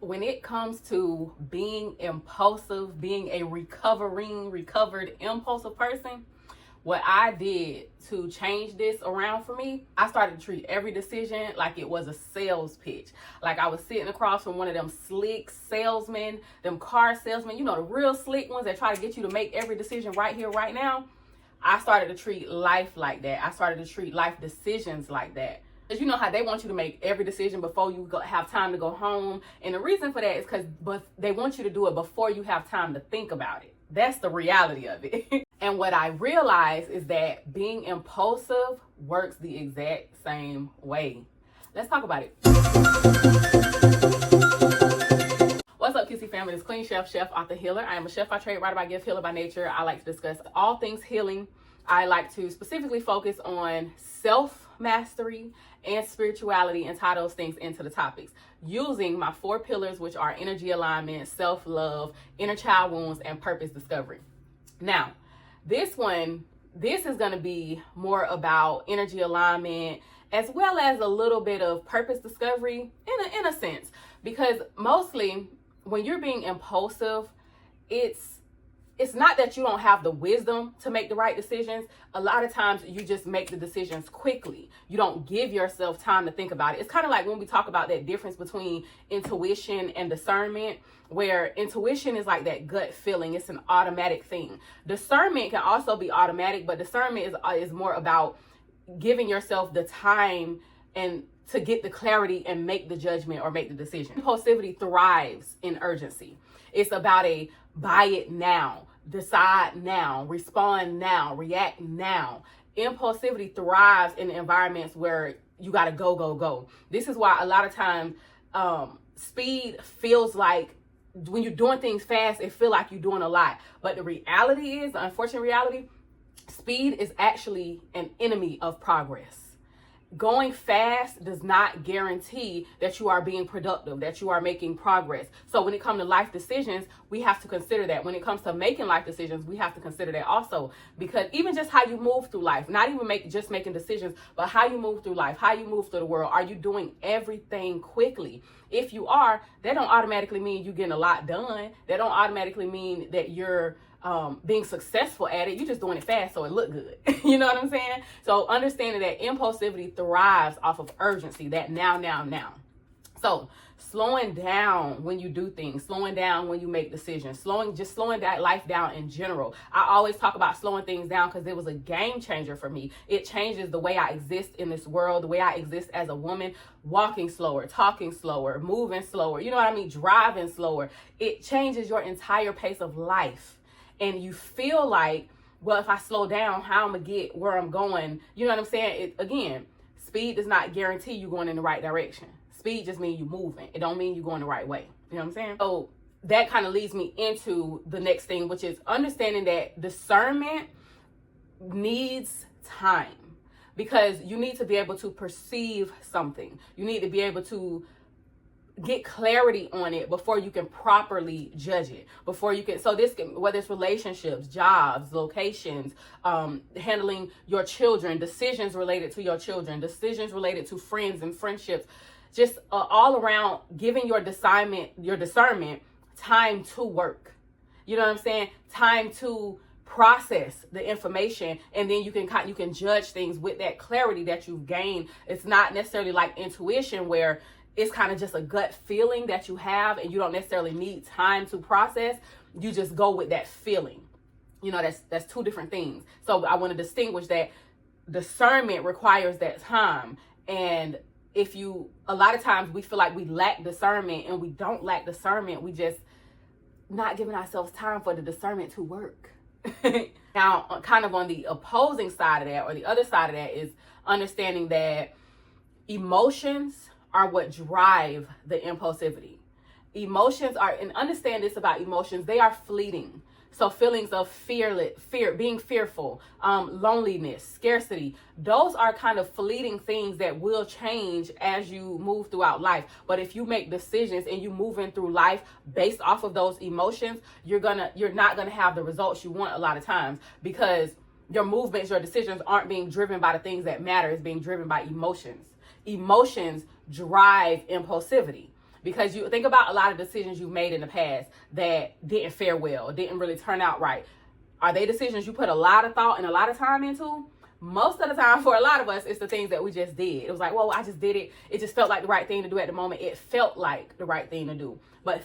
when it comes to being impulsive, being a recovered impulsive person, what I did to change this around for me, I started to treat every decision like it was a sales pitch. Like I was sitting across from one of them slick salesmen, them car salesmen, you know, the real slick ones that try to get you to make every decision right here, right now. I started to treat life like that. I started to treat life decisions like that. Because you know how they want you to make every decision before you have time to go home. And the reason for that is because they want you to do it before you have time to think about it. That's the reality of it. And what I realized is that being impulsive works the exact same way. Let's talk about it. What's up, QC family? It's Queen Chef Author Healer. I am a chef by trade, writer by gift, healer by nature. I like to discuss all things healing. I like to specifically focus on self-mastery and spirituality and tie those things into the topics using my 4 pillars, which are energy alignment, self-love, inner child wounds, and purpose discovery. Now, this is going to be more about energy alignment as well as a little bit of purpose discovery in a sense, because mostly when you're being impulsive, it's not that you don't have the wisdom to make the right decisions. A lot of times you just make the decisions quickly. You don't give yourself time to think about it. It's kind of like when we talk about that difference between intuition and discernment, where intuition is like that gut feeling. It's an automatic thing. Discernment can also be automatic, but discernment is more about giving yourself the time and to get the clarity and make the judgment or make the decision. Impulsivity thrives in urgency. It's about a buy it now, decide now, respond now, react now. Impulsivity thrives in environments where you got to go. This is why a lot of times speed feels like, when you're doing things fast, it feels like you're doing a lot. But the reality is, the unfortunate reality, speed is actually an enemy of progress. Going fast does not guarantee that you are being productive, that you are making progress. So when it comes to life decisions, we have to consider that. When it comes to making life decisions, we have to consider that also. Because even just how you move through life, not even making decisions, but how you move through life, how you move through the world. Are you doing everything quickly? If you are, that don't automatically mean you're getting a lot done. That don't automatically mean that you're being successful at it. You're just doing it fast so it look good. You know what I'm saying? So understanding that impulsivity thrives off of urgency, that now. So slowing down when you do things, slowing down when you make decisions, slowing that life down in general. I always talk about slowing things down because it was a game changer for me. It changes the way I exist in this world, the way I exist as a woman, walking slower, talking slower, moving slower, you know what I mean? Driving slower. It changes your entire pace of life. And you feel like, well, if I slow down, how I'm going to get where I'm going? You know what I'm saying? Again, speed does not guarantee you going in the right direction. Speed just means you're moving. It don't mean you're going the right way. You know what I'm saying? So that kind of leads me into the next thing, which is understanding that discernment needs time. Because you need to be able to perceive something. You need to be able to get clarity on it before you can properly judge it, so this can, whether it's relationships, jobs, locations, handling your children, decisions related to your children, decisions related to friends and friendships, just all around, giving your discernment time to work. You know what I'm saying? Time to process the information, and then you can judge things with that clarity that you've gained. It's not necessarily like intuition where it's kind of just a gut feeling that you have and you don't necessarily need time to process. You just go with that feeling. You know, that's 2 different things. So I want to distinguish that discernment requires that time. And a lot of times we feel like we lack discernment, and we don't lack discernment. We just not giving ourselves time for the discernment to work. Now, kind of on the opposing side of that, or the other side of that, is understanding that emotions are what drive the impulsivity. Emotions are, and understand this about emotions, they are fleeting. So feelings of fear, being fearful, loneliness, scarcity, those are kind of fleeting things that will change as you move throughout life. But if you make decisions and you moving through life based off of those emotions, you're not gonna have the results you want a lot of times, because your movements, your decisions aren't being driven by the things that matter. It's being driven by emotions. Emotions drive impulsivity. Because you think about a lot of decisions you made in the past that didn't fare well, didn't really turn out right. Are they decisions you put a lot of thought and a lot of time into? Most of the time, for a lot of us, it's the things that we just did. It was like, well, I just did it. It just felt like the right thing to do at the moment. It felt like the right thing to do. But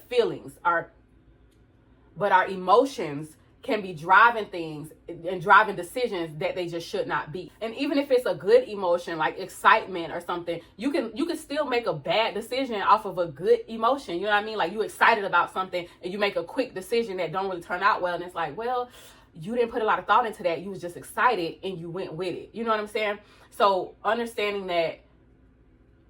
our emotions can be driving things and driving decisions that they just should not be. And even if it's a good emotion, like excitement or something, you can still make a bad decision off of a good emotion. You know what I mean? Like, you excited about something and you make a quick decision that don't really turn out well. And it's like, well, you didn't put a lot of thought into that. You was just excited and you went with it. You know what I'm saying? So understanding that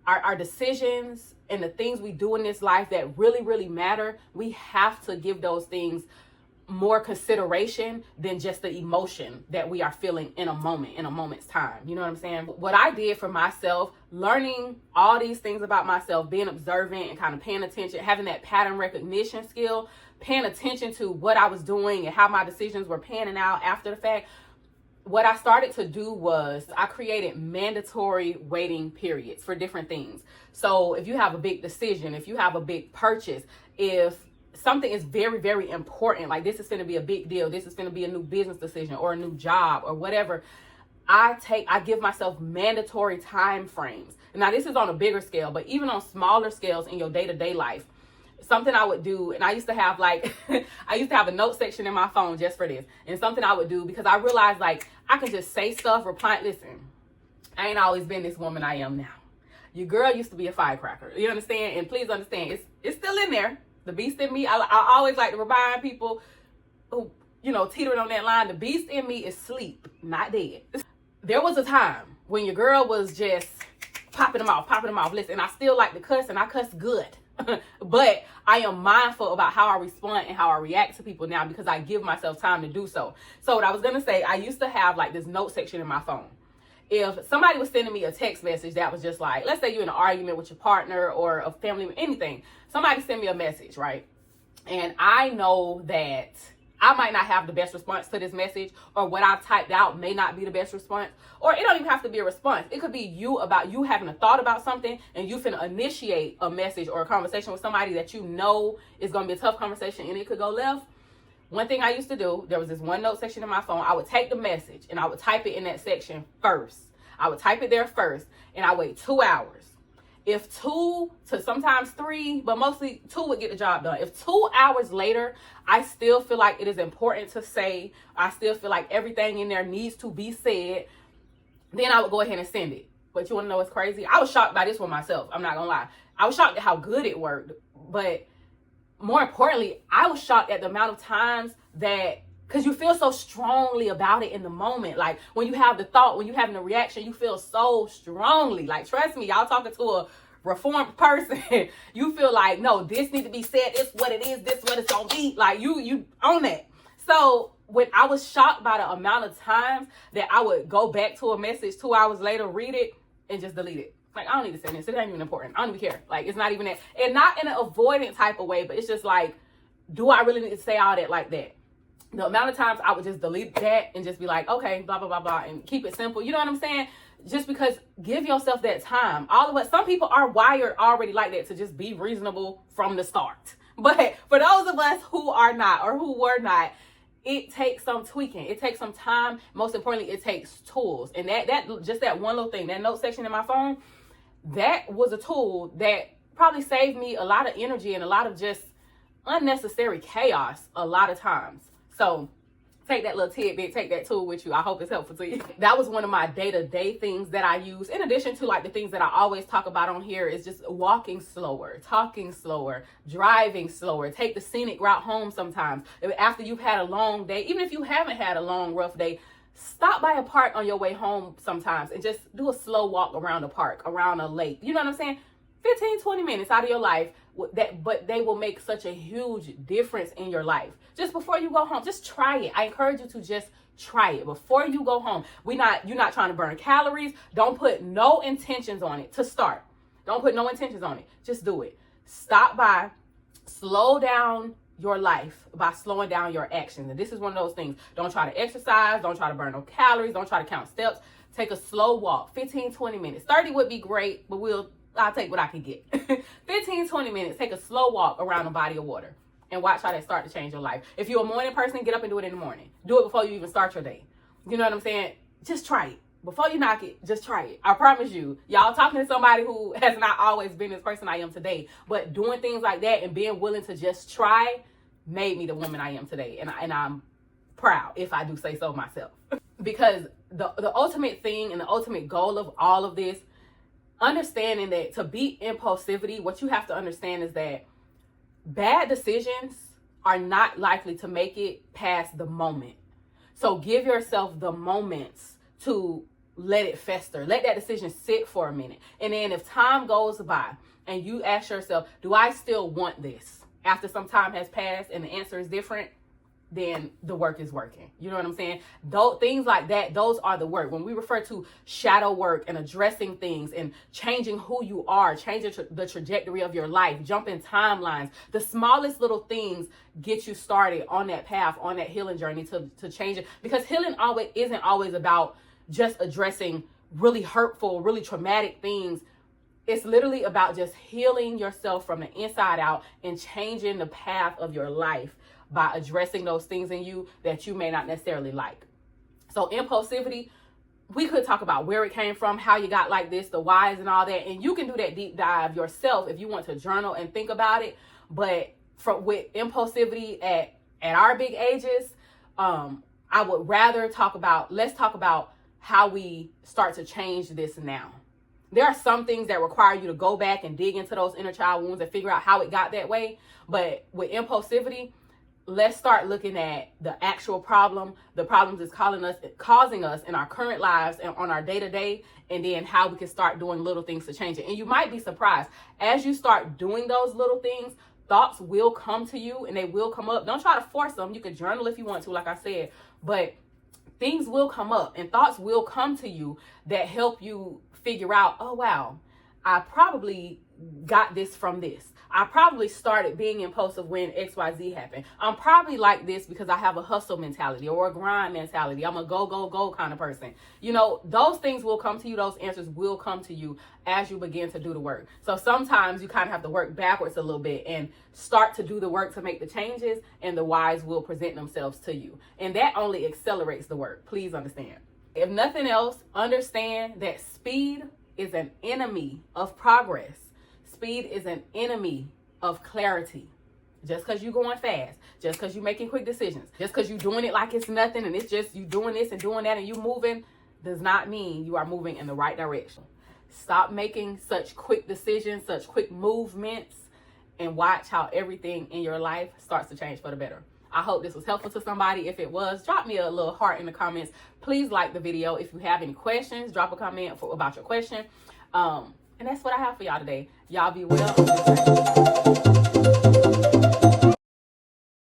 our decisions and the things we do in this life that really, really matter, we have to give those things more consideration than just the emotion that we are feeling in a moment's time. You know what I'm saying? What I did for myself, learning all these things about myself, being observant and kind of paying attention, having that pattern recognition skill, paying attention to what I was doing and how my decisions were panning out after the fact. What I started to do was I created mandatory waiting periods for different things. So if you have a big decision, if you have a big purchase, if something is very, very important, like this is going to be a big deal, this is going to be a new business decision or a new job or whatever, I give myself mandatory time frames. Now, this is on a bigger scale, but even on smaller scales in your day-to-day life, something I would do, and I used to have a note section in my phone just for this, and something I would do because I realized like I can just say stuff, reply. Listen, I ain't always been this woman I am now. Your girl used to be a firecracker. You understand? And please understand, it's still in there. The beast in me, I always like to remind people who, teetering on that line, the beast in me is sleep, not dead. There was a time when your girl was just popping them off. Listen, I still like to cuss, and I cuss good. But I am mindful about how I respond and how I react to people now because I give myself time to do so. So what I was going to say, I used to have like this note section in my phone. If somebody was sending me a text message that was just like, let's say you're in an argument with your partner or a family, anything, somebody send me a message, right? And I know that I might not have the best response to this message, or what I've typed out may not be the best response, or it don't even have to be a response. It could be you having a thought about something and you finna initiate a message or a conversation with somebody that you know is going to be a tough conversation and it could go left. One thing I used to do, there was this one note section in my phone. I would take the message and I would type it in that section first. I would type it there first and I wait 2 hours. If 2 to sometimes 3, but mostly 2 would get the job done. If 2 hours later, I still feel like it is important to say, I still feel like everything in there needs to be said, then I would go ahead and send it. But you want to know what's crazy? I was shocked by this one myself. I'm not going to lie. I was shocked at how good it worked. But more importantly, I was shocked at the amount of times that, because you feel so strongly about it in the moment. Like when you have the thought, when you're having the reaction, you feel so strongly. Like, trust me, y'all talking to a reformed person. You feel like, no, this needs to be said. It's what it is. This is what it's going to be. Like you own that. So when I was shocked by the amount of times that I would go back to a message 2 hours later, read it, and just delete it. Like, I don't need to send this. It ain't even important. I don't even care. Like, it's not even that. And not in an avoidant type of way, but it's just like, do I really need to say all that like that? The amount of times I would just delete that and just be like, okay, blah, blah, blah, blah, and keep it simple. You know what I'm saying? Just because, give yourself that time. All of us, some people are wired already like that to just be reasonable from the start. But for those of us who are not, or who were not, it takes some tweaking. It takes some time. Most importantly, it takes tools. And that just that one little thing, that note section in my phone, that was a tool that probably saved me a lot of energy and a lot of just unnecessary chaos a lot of times. So take that little tidbit, take that tool with you. I hope it's helpful to you. That was one of my day-to-day things that I use. In addition to like the things that I always talk about on here is just walking slower, talking slower, driving slower. Take the scenic route home sometimes. After you've had a long day, even if you haven't had a long, rough day, stop by a park on your way home sometimes and just do a slow walk around a park, around a lake. You know what I'm saying? 15, 20 minutes out of your life, but they will make such a huge difference in your life. Just before you go home, just try it. I encourage you to just try it before you go home. You're not trying to burn calories. Don't put no intentions on it to start. Don't put no intentions on it. Just do it. Stop by, slow down your life by slowing down your actions. And this is one of those things. Don't try to exercise. Don't try to burn no calories. Don't try to count steps. Take a slow walk, 15, 20 minutes. 30 would be great, but we'll I'll take what I can get. 15, 20 minutes, take a slow walk around a body of water and watch how that start to change your life. If you're a morning person, get up and do it in the morning. Do it before you even start your day. You know what I'm saying? Just try it. Before you knock it, just try it. I promise you, y'all talking to somebody who has not always been this person I am today, but doing things like that and being willing to just try made me the woman I am today. And I'm proud, if I do say so myself. Because the ultimate thing and the ultimate goal of all of this, understanding that to beat impulsivity, what you have to understand is that bad decisions are not likely to make it past the moment. So give yourself the moments to let it fester. Let that decision sit for a minute. And then if time goes by and you ask yourself, do I still want this? After some time has passed and the answer is different, then the work is working. You know what I'm saying? Things like that, those are the work. When we refer to shadow work and addressing things and changing who you are, changing the trajectory of your life, jumping timelines, the smallest little things get you started on that path, on that healing journey to change it. Because healing isn't always about just addressing really hurtful, really traumatic things. It's literally about just healing yourself from the inside out and changing the path of your life by addressing those things in you that you may not necessarily like. So impulsivity, we could talk about where it came from, how you got like this, the whys and all that. And you can do that deep dive yourself if you want to journal and think about it. But with impulsivity at our big ages, I would rather let's talk about how we start to change this now. There are some things that require you to go back and dig into those inner child wounds and figure out how it got that way. But with impulsivity, let's start looking at the actual problem, the problems it's causing us in our current lives and on our day-to-day, and then how we can start doing little things to change it. And you might be surprised, as you start doing those little things, thoughts will come to you and they will come up. Don't try to force them. You can journal if you want to, like I said, but things will come up and thoughts will come to you that help you figure out, oh, wow, I probably got this from this. I probably started being impulsive when XYZ happened. I'm probably like this because I have a hustle mentality or a grind mentality. I'm a go, go, go kind of person. You know, those things will come to you. Those answers will come to you as you begin to do the work. So sometimes you kind of have to work backwards a little bit and start to do the work to make the changes, and the whys will present themselves to you. And that only accelerates the work. Please understand. If nothing else, understand that speed is an enemy of progress. Speed is an enemy of clarity. Just because you're going fast, just because you're making quick decisions, just because you're doing it like it's nothing and it's just you doing this and doing that and you moving, does not mean you are moving in the right direction. Stop making such quick decisions, such quick movements, and watch how everything in your life starts to change for the better. I hope this was helpful to somebody. If it was, drop me a little heart in the comments. Please like the video. If you have any questions, drop a comment about your question. And that's what I have for y'all today. Y'all be well.